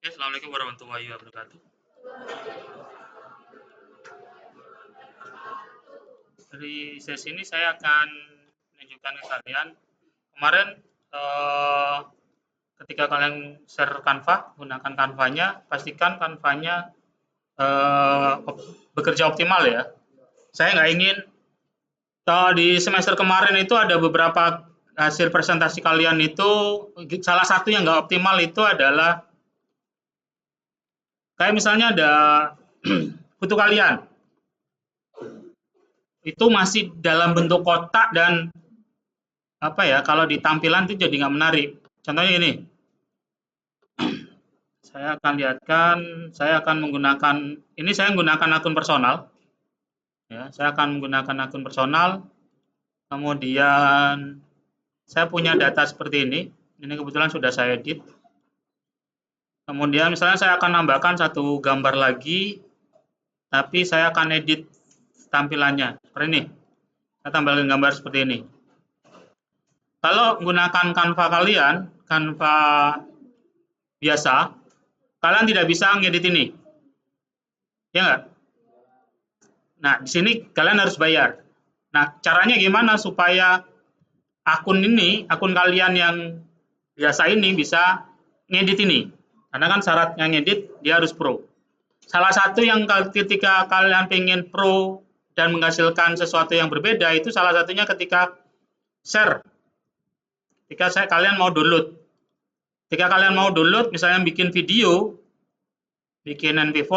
Assalamualaikum warahmatullahi wabarakatuh. Dari sesi ini saya akan menunjukkan ke kalian. Kemarin eh, ketika kalian share Canva, gunakan Canva-nya, pastikan Canva-nya bekerja optimal ya. Saya nggak ingin, kalau di semester kemarin itu ada beberapa hasil presentasi kalian itu, salah satu yang nggak optimal itu adalah, kayak misalnya ada foto kalian, itu masih dalam bentuk kotak dan apa ya, kalau di tampilan itu jadi nggak menarik. Contohnya ini, saya akan lihatkan, saya akan menggunakan, ini saya menggunakan akun personal, ya, saya akan menggunakan akun personal, kemudian saya punya data seperti ini kebetulan sudah saya edit, kemudian misalnya saya akan nambahkan satu gambar lagi, tapi saya akan edit tampilannya, seperti ini, saya tambahkan gambar seperti ini. Kalau menggunakan Canva kalian, Canva biasa, kalian tidak bisa ngedit ini, ya nggak? Nah, di sini kalian harus bayar. Nah, caranya gimana supaya akun ini, akun kalian yang biasa ini bisa ngedit ini? Karena kan syaratnya ngedit, dia harus pro. Salah satu yang ketika kalian pengen pro dan menghasilkan sesuatu yang berbeda, itu salah satunya ketika share. Ketika kalian mau download. Ketika kalian mau download, misalnya bikin video, bikin MP4,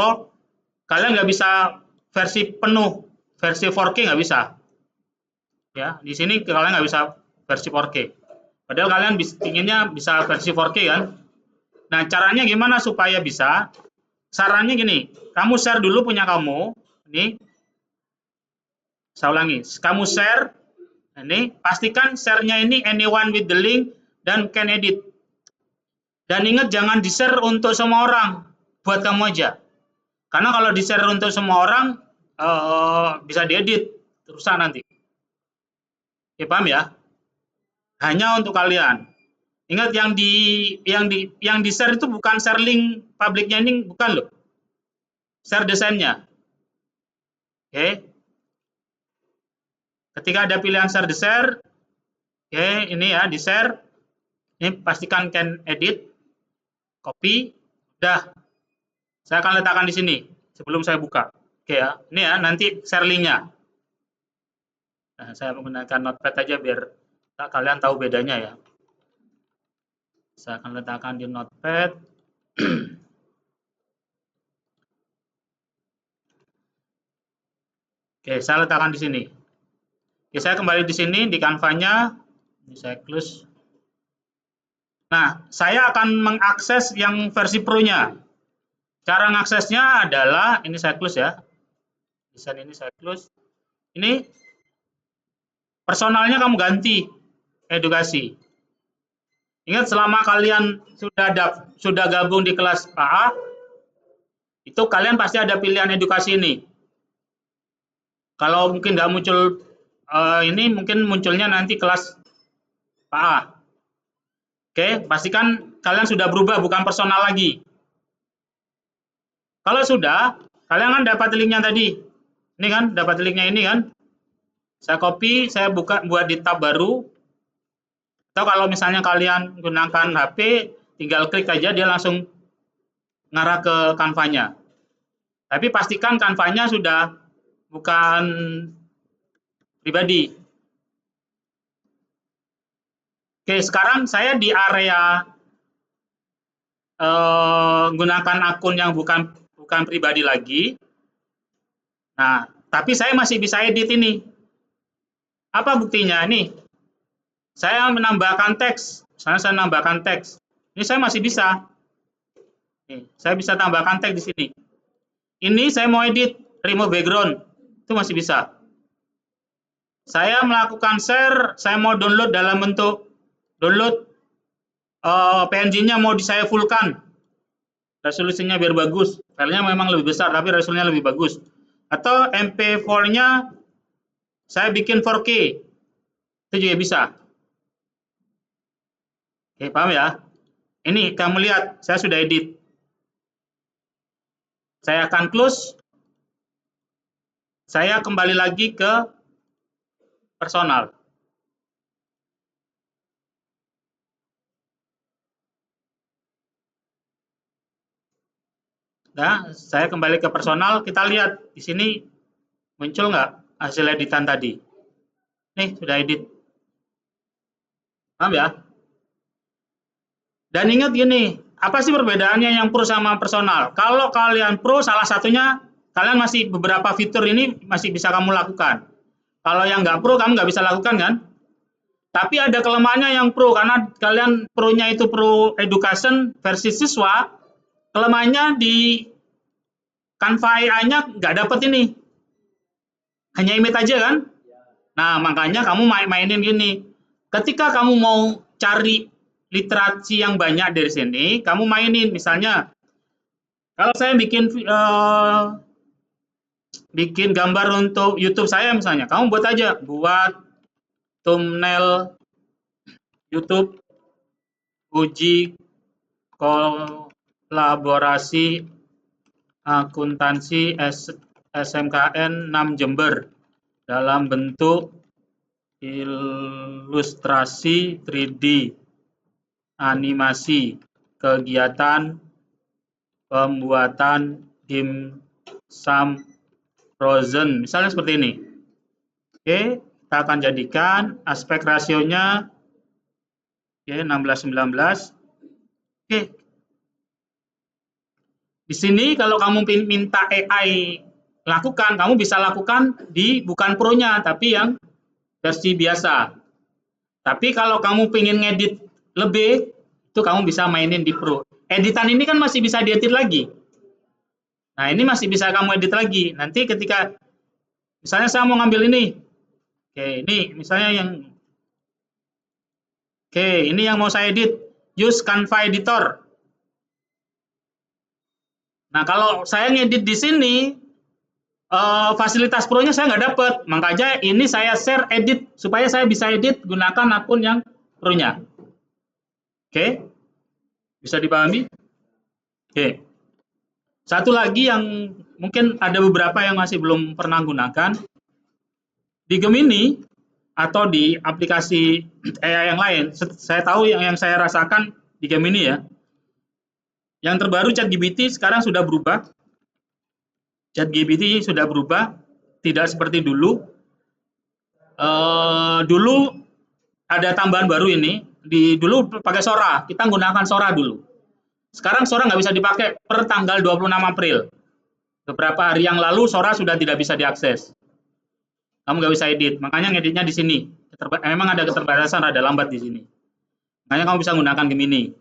kalian nggak bisa versi penuh, versi 4K nggak bisa. Ya, di sini kalian nggak bisa versi 4K. Padahal kalian inginnya bisa versi 4K kan. Nah, caranya gimana supaya bisa? Sarannya gini, kamu share dulu punya kamu. Ini, saya ulangi, kamu share. Ini, pastikan share-nya ini anyone with the link dan can edit. Dan ingat jangan di-share untuk semua orang, buat kamu aja. Karena kalau di-share untuk semua orang, bisa diedit, terusan nanti. Oke, paham ya? Hanya untuk kalian. Ingat yang di share itu bukan share link publiknya, ini bukan loh. Share desainnya. Oke. Ketika ada pilihan share the share, oke, ini ya di share. Ini pastikan can edit. Copy, udah. Saya akan letakkan di sini sebelum saya buka. Oke ya, ini ya nanti share linknya. Nah, saya menggunakan notepad aja biar kalian tahu bedanya ya. Saya akan letakkan di notepad. Oke, saya letakkan di sini. Oke, saya kembali di sini di Canva-nya. Ini saya close. Nah, saya akan mengakses yang versi Pro-nya. Cara mengaksesnya adalah, ini saya close ya. Desain ini saya close. Ini personalnya kamu ganti, edukasi. Ingat selama kalian sudah gabung di kelas AA, itu kalian pasti ada pilihan edukasi ini. Kalau mungkin nggak muncul ini, mungkin munculnya nanti kelas AA. Oke, pastikan kalian sudah berubah, bukan personal lagi. Kalau sudah, kalian kan dapat linknya tadi. Ini kan, dapat linknya ini kan. Saya copy, saya buka, buat di tab baru. Atau kalau misalnya kalian gunakan HP, tinggal klik aja, dia langsung ngarah ke Canva-nya. Tapi pastikan Canva-nya sudah bukan pribadi. Oke, sekarang saya di area gunakan akun yang bukan pribadi lagi. Nah, tapi saya masih bisa edit ini. Apa buktinya? Nih, saya menambahkan teks. Misalnya saya menambahkan teks. Ini saya masih bisa. Nih, saya bisa tambahkan teks di sini. Ini saya mau edit, remove background. Itu masih bisa. Saya melakukan share, saya mau download dalam bentuk download PNG-nya mau saya fullkan. Resolusinya biar bagus. Filenya memang lebih besar, tapi resolusinya lebih bagus. Atau MP4-nya saya bikin 4K. Itu juga bisa. Oke, paham ya? Ini kamu lihat, saya sudah edit. Saya akan close. Saya kembali lagi ke personal. Nah, saya kembali ke personal. Kita lihat di sini muncul nggak hasil editan tadi. Nih, sudah edit. Paham ya? Dan ingat gini, apa sih perbedaannya yang pro sama personal? Kalau kalian pro, salah satunya kalian masih beberapa fitur ini masih bisa kamu lakukan. Kalau yang nggak pro, kamu nggak bisa lakukan kan? Tapi ada kelemahannya yang pro, karena kalian pro-nya itu pro education versi siswa, kelemahannya di Canva AI-nya nggak dapet ini. Hanya image aja kan? Nah, makanya kamu mainin gini. Ketika kamu mau cari literasi yang banyak dari sini, kamu mainin misalnya kalau saya bikin gambar untuk YouTube saya misalnya, kamu buat aja buat thumbnail YouTube uji kolaborasi akuntansi SMKN 6 Jember dalam bentuk ilustrasi 3D animasi kegiatan pembuatan dimsum frozen, misalnya seperti ini. Oke, kita akan jadikan aspek rasionya 16:19. Oke. Di sini kalau kamu minta AI lakukan, kamu bisa lakukan di bukan pro-nya, tapi yang versi biasa. Tapi kalau kamu pengen ngedit lebih, itu kamu bisa mainin di pro. Editan ini kan masih bisa diedit lagi. Nah, ini masih bisa kamu edit lagi. Nanti ketika misalnya saya mau ngambil ini. Oke, ini misalnya ini yang mau saya edit. Use Canva Editor. Nah, kalau saya ngedit di sini, fasilitas pro-nya saya nggak dapat. Makanya ini saya share edit, supaya saya bisa edit gunakan akun yang pro-nya. Oke, bisa dipahami? Oke. Satu lagi yang mungkin ada beberapa yang masih belum pernah gunakan. Di Gemini atau di aplikasi AI yang lain, saya tahu yang saya rasakan di Gemini ya. Yang terbaru ChatGPT sekarang sudah berubah. ChatGPT sudah berubah, tidak seperti dulu. Dulu ada tambahan baru ini. Dulu pakai Sora, kita gunakan Sora dulu. Sekarang Sora nggak bisa dipakai per tanggal 26 April. Beberapa hari yang lalu Sora sudah tidak bisa diakses. Kamu nggak bisa edit, makanya ngeditnya di sini. Memang ada keterbatasan, ada lambat di sini. Makanya kamu bisa gunakan Gemini.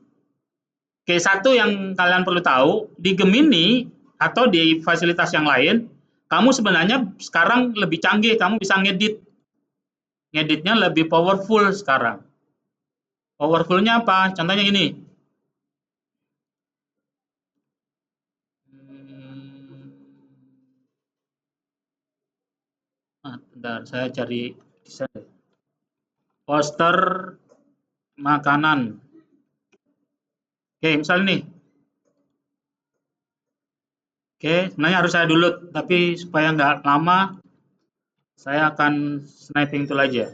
Oke, satu yang kalian perlu tahu, di Gemini atau di fasilitas yang lain, kamu sebenarnya sekarang lebih canggih, kamu bisa ngedit. Ngeditnya lebih powerful sekarang. Powerfulnya apa? Contohnya gini. Bentar, saya cari desain. Poster makanan. Oke, misalnya nih. Oke, sebenarnya harus saya download, tapi supaya nggak lama, saya akan sniping tool aja.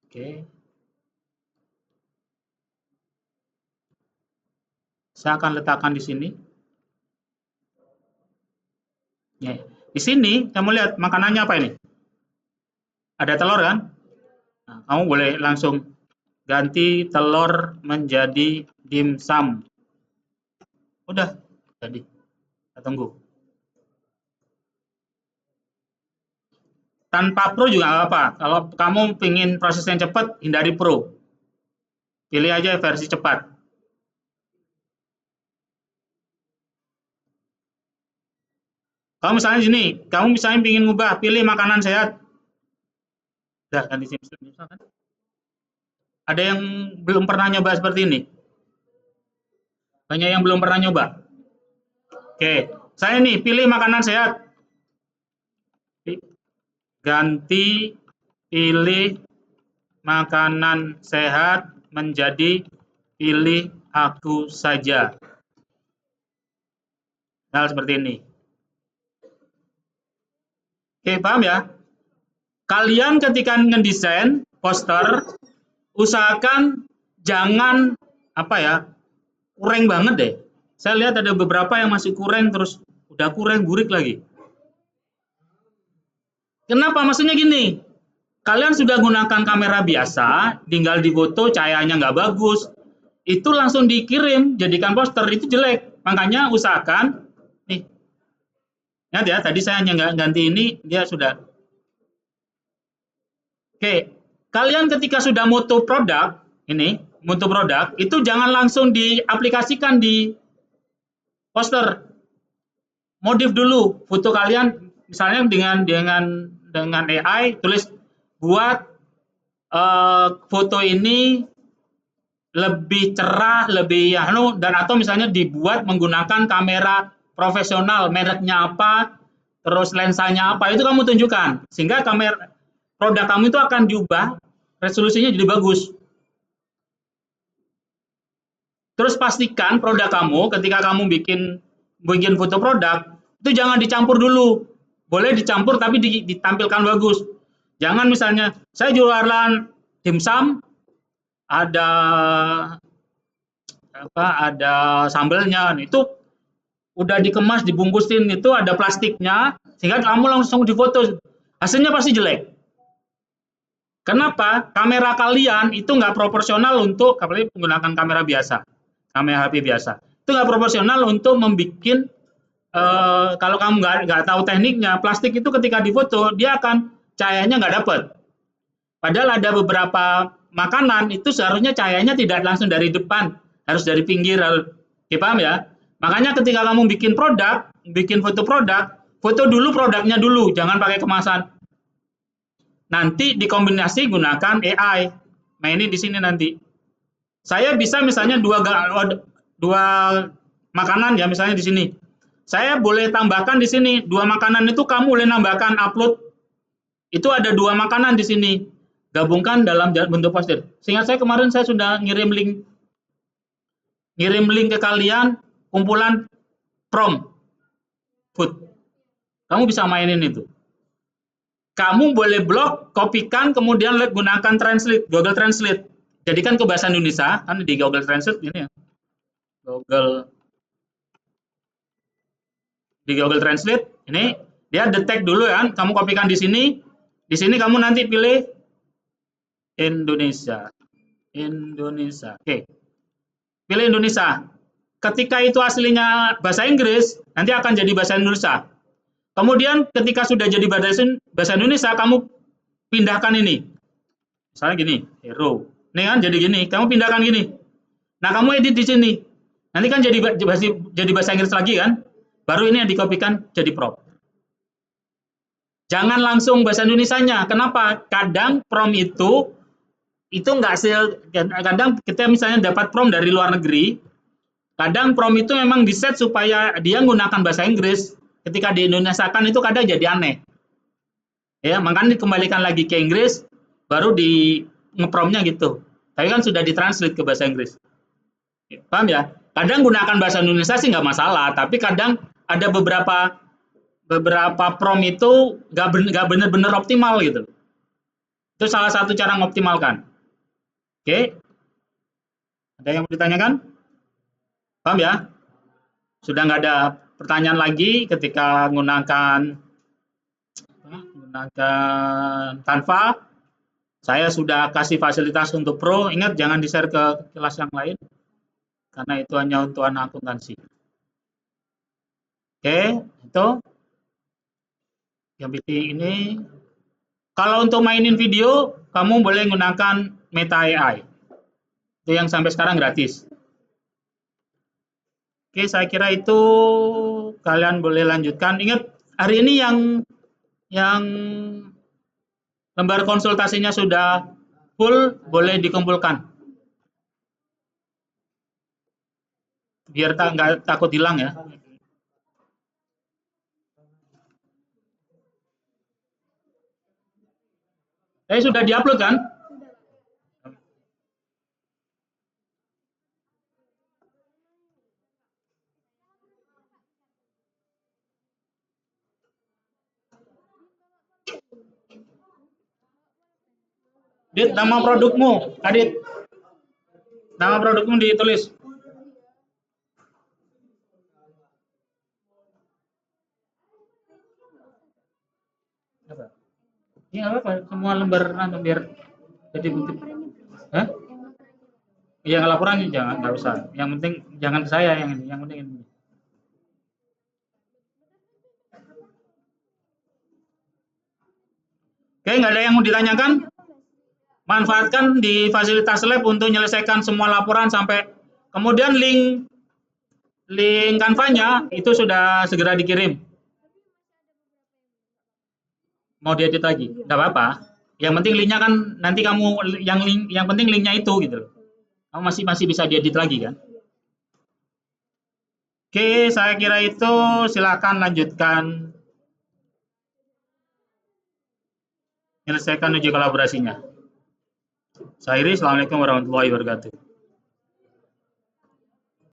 Oke. Saya akan letakkan di sini. Ya. Di sini, kamu lihat makanannya apa ini? Ada telur kan? Nah, kamu boleh langsung ganti telur menjadi dimsum. Udah, jadi. Kita tunggu. Tanpa pro juga nggak apa-apa. Kalau kamu ingin prosesnya cepat, hindari pro. Pilih aja versi cepat. Kalau misalnya sini, kamu misalnya ingin ngubah, pilih makanan sehat. Udah, ganti dimsum kan? Ada yang belum pernah nyoba seperti ini? Banyak yang belum pernah nyoba. Oke, saya nih pilih makanan sehat. Ganti pilih makanan sehat menjadi pilih aku saja. Nah, seperti ini. Oke, paham ya? Kalian ketika ngedesain poster, usahakan jangan apa ya, kurang banget deh. Saya lihat ada beberapa yang masih kurang, terus udah kurang burik lagi. Kenapa? Maksudnya gini, kalian sudah gunakan kamera biasa, tinggal difoto cahayanya nggak bagus, itu langsung dikirim, jadikan poster, itu jelek. Makanya usahakan, nih, ingat ya, tadi saya hanya ganti ini, dia sudah. Oke, kalian ketika sudah moto produk, ini, moto produk, itu jangan langsung diaplikasikan di poster. Modif dulu foto kalian, misalnya dengan AI, tulis buat foto ini lebih cerah, lebih dan atau misalnya dibuat menggunakan kamera profesional, mereknya apa, terus lensanya apa, itu kamu tunjukkan. Sehingga kamera produk kamu itu akan diubah, resolusinya jadi bagus. Terus pastikan produk kamu ketika kamu bikin foto produk, itu jangan dicampur dulu. Boleh dicampur tapi ditampilkan bagus. Jangan misalnya saya jualan dimsum, ada ada sambelnya, itu udah dikemas, dibungkusin, itu ada plastiknya, sehingga kamu langsung difoto, hasilnya pasti jelek. Kenapa? Kamera kalian itu nggak proporsional untuk, apalagi menggunakan kamera biasa, kamera HP biasa, itu nggak proporsional untuk membuat, kalau kamu nggak tahu tekniknya, plastik itu ketika difoto dia akan cahayanya nggak dapet. Padahal ada beberapa makanan itu seharusnya cahayanya tidak langsung dari depan, harus dari pinggir. Oke, paham ya? Makanya ketika kamu bikin foto produk, foto dulu produknya dulu, jangan pakai kemasan. Nanti dikombinasi gunakan AI. Nah, ini di sini nanti. Saya bisa misalnya dua makanan ya, misalnya di sini. Saya boleh tambahkan di sini dua makanan itu, kamu boleh nambahkan upload. Itu ada dua makanan di sini. Gabungkan dalam bentuk poster. Seingat saya kemarin saya sudah ngirim link ke kalian, kumpulan prom food. Kamu bisa mainin itu. Kamu boleh blok, kopikan, kemudian gunakan translate, Google Translate. Jadikan ke bahasa Indonesia, kan di Google Translate ini ya. Di Google Translate, ini dia detect dulu ya, kamu kopikan di sini kamu nanti pilih Indonesia. Oke. Pilih Indonesia. Ketika itu aslinya bahasa Inggris, nanti akan jadi bahasa Indonesia. Kemudian ketika sudah jadi bahasa Indonesia, kamu pindahkan ini. Misalnya gini, hero. Ini kan jadi gini, kamu pindahkan gini. Nah, kamu edit di sini. Nanti kan jadi bahasa Inggris lagi kan? Baru ini yang dikopikan jadi prompt. Jangan langsung bahasa Indonesianya. Kenapa? Kadang prompt itu nggak kadang kita misalnya dapat prompt dari luar negeri, kadang prompt itu memang diset supaya dia menggunakan bahasa Inggris, ketika di Indonesiakan itu kadang jadi aneh. Ya, makanya dikembalikan lagi ke Inggris, baru di ngepromptnya gitu. Tapi kan sudah ditranslate ke bahasa Inggris. Paham ya? Kadang gunakan bahasa Indonesia sih nggak masalah, tapi kadang ada beberapa prompt itu nggak benar-benar optimal gitu. Itu salah satu cara mengoptimalkan. Oke, ada yang mau ditanyakan? Paham ya? Sudah nggak ada pertanyaan lagi ketika menggunakan Canva. Saya sudah kasih fasilitas untuk pro. Ingat jangan di-share ke kelas yang lain, karena itu hanya untuk anak akuntansi. Oke, itu yang bikin ini. Kalau untuk mainin video, kamu boleh menggunakan Meta AI. Itu yang sampai sekarang gratis. Oke, saya kira itu kalian boleh lanjutkan. Ingat, hari ini yang lembar konsultasinya sudah full, boleh dikumpulkan. Biar nggak takut hilang ya. Sudah diupload kan? Dit, nama produkmu, Adit. Nama produkmu ditulis. Apa? Ini apa? Semua lembar nanti biar jadi bukti. Hah? Iya, laporan jangan, nggak usah. Yang penting jangan ke saya yang ini. Yang penting ini. Oke, nggak ada yang mau ditanyakan? Manfaatkan di fasilitas lab untuk menyelesaikan semua laporan sampai kemudian link Canva-nya itu sudah segera dikirim. Mau diedit lagi? Nggak apa-apa. Yang penting linknya kan nanti kamu yang penting linknya itu gitu. Kamu masih bisa diedit lagi kan? Oke, saya kira itu silakan lanjutkan menyelesaikan uji kolaborasinya. Saya Iri, Assalamualaikum warahmatullahi wabarakatuh.